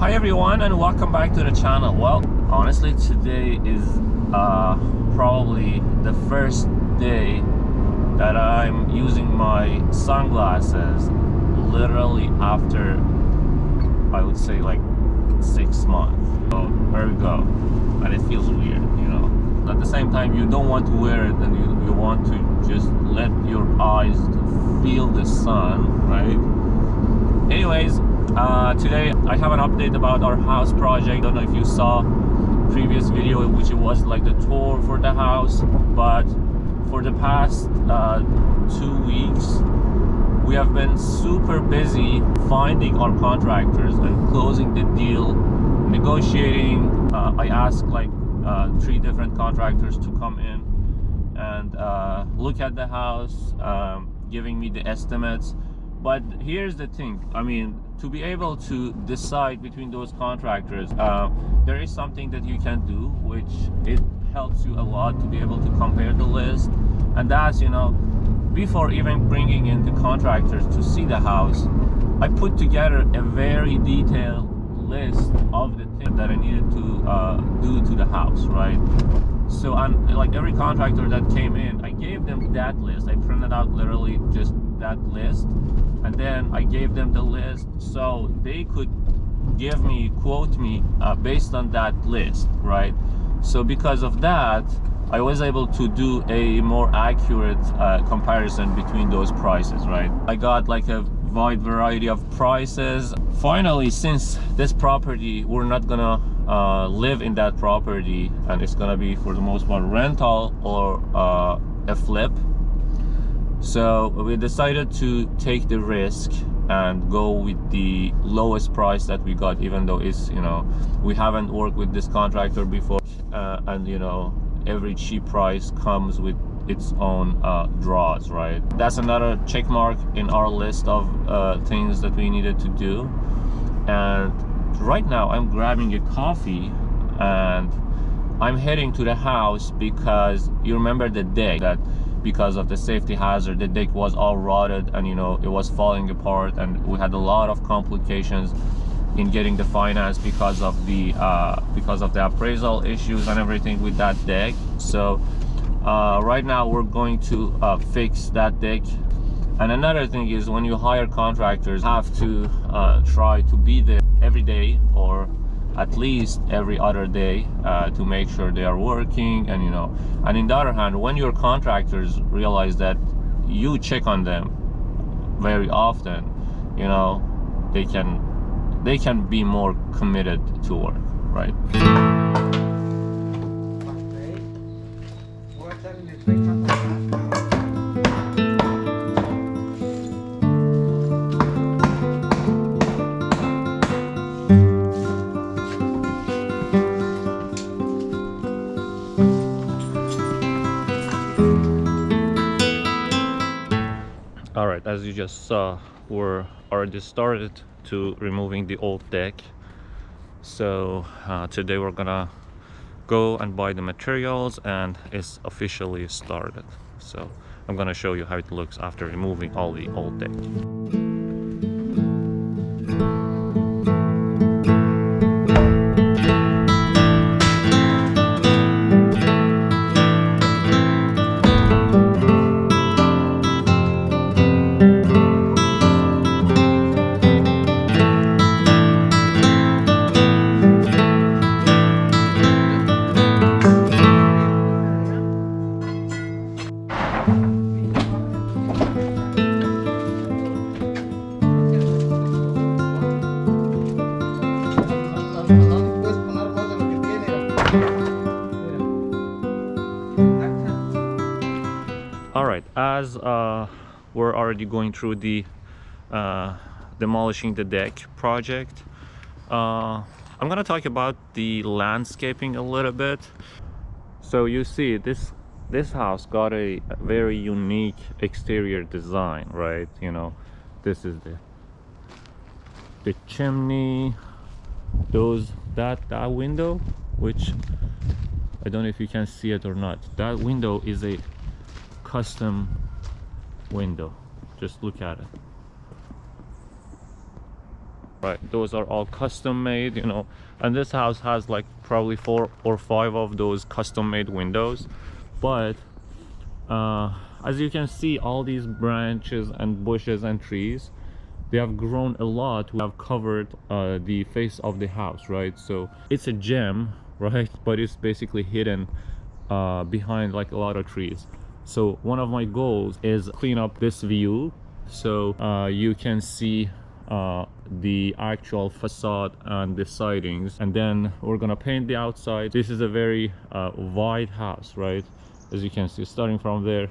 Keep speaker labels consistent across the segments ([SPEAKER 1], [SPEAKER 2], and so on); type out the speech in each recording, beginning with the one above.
[SPEAKER 1] Hi everyone, and welcome back to the channel. Well, honestly, today is probably the first day that I'm using my sunglasses literally after, I would say, like 6 months. So there we go. And it feels weird, you know. At the same time, you don't want to wear it, and you want to just let your eyes feel the sun, right? Anyways, today I have an update about our house project. I don't know if you saw previous video, which it was like the tour for the house, but for the past 2 weeks we have been super busy finding our contractors and closing the deal, negotiating. I asked like 3 different contractors to come in and look at the house, giving me the estimates. But here's the thing, I mean, to be able to decide between those contractors, there is something that you can do, which it helps you a lot to be able to compare the list. And that's, you know, before even bringing in the contractors to see the house, I put together a very detailed list of the things that I needed to do to the house, right? So, like every contractor that came in, I gave them that list. I printed out literally just that list, and then I gave them the list so they could quote me based on that list, right? So because of that, I was able to do a more accurate comparison between those prices, right? I got like a wide variety of prices. Finally, since this property, we're not gonna live in that property, and it's gonna be for the most part rental or a flip. So we decided to take the risk and go with the lowest price that we got, even though it's, you know, we haven't worked with this contractor before, and you know, every cheap price comes with its own draws, right? That's another check mark in our list of things that we needed to do. And right now I'm grabbing a coffee and I'm heading to the house because you remember the deck, that because of the safety hazard, the deck was all rotted and, you know, it was falling apart, and we had a lot of complications in getting the finance because of the appraisal issues and everything with that deck. So right now we're going to fix that deck. And another thing is, when you hire contractors, have to try to be there every day, or at least every other day, to make sure they are working. And you know, and in the other hand, when your contractors realize that you check on them very often, you know, they can be more committed to work, right? All right, as you just saw, we're already started to removing the old deck. So today we're gonna go and buy the materials, and it's officially started. So I'm gonna show you how it looks after removing all the old deck. All right, as we're already going through the demolishing the deck project, I'm gonna talk about the landscaping a little bit. So you see, this house got a very unique exterior design, right? You know, this is the chimney, that window, which I don't know if you can see it or not. That window is a custom window. Just look at it. right? Those are all custom made, you know, and this house has like probably 4 or 5 of those custom made windows. But as you can see, all these branches and bushes and trees, they have grown a lot. We have covered the face of the house, right? So it's a gem, right? But it's basically hidden behind like a lot of trees. So one of my goals is clean up this view so you can see the actual facade and the sidings, and then we're gonna paint the outside. This is a very wide house, right? As you can see, starting from there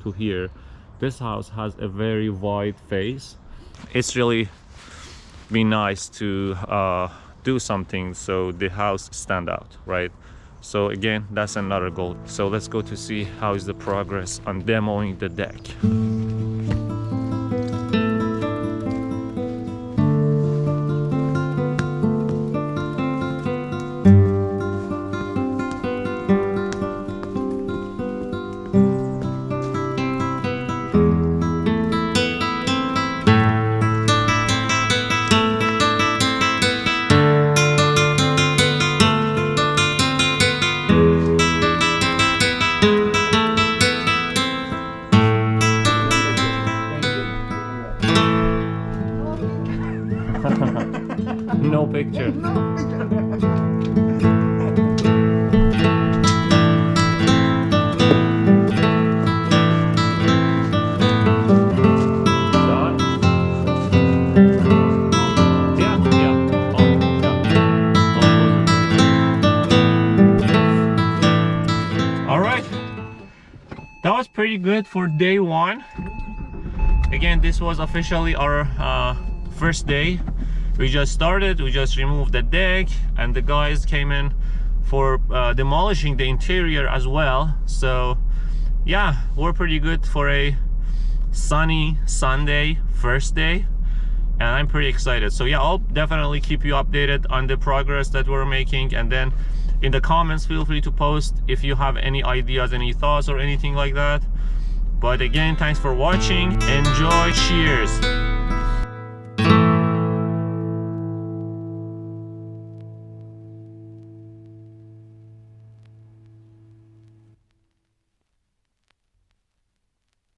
[SPEAKER 1] to here, this house has a very wide face. It's really been nice to do something so the house stand out, right? So again, that's another goal. So let's go to see how is the progress on demoing the deck. No picture. All right, that was pretty good for day 1. Again, this was officially our first day. We just started, we just removed the deck, and the guys came in for demolishing the interior as well. So yeah, we're pretty good for a sunny Sunday first day, and I'm pretty excited. So yeah, I'll definitely keep you updated on the progress that we're making, and then in the comments feel free to post if you have any ideas, any thoughts or anything like that. But again, thanks for watching. Enjoy. Cheers.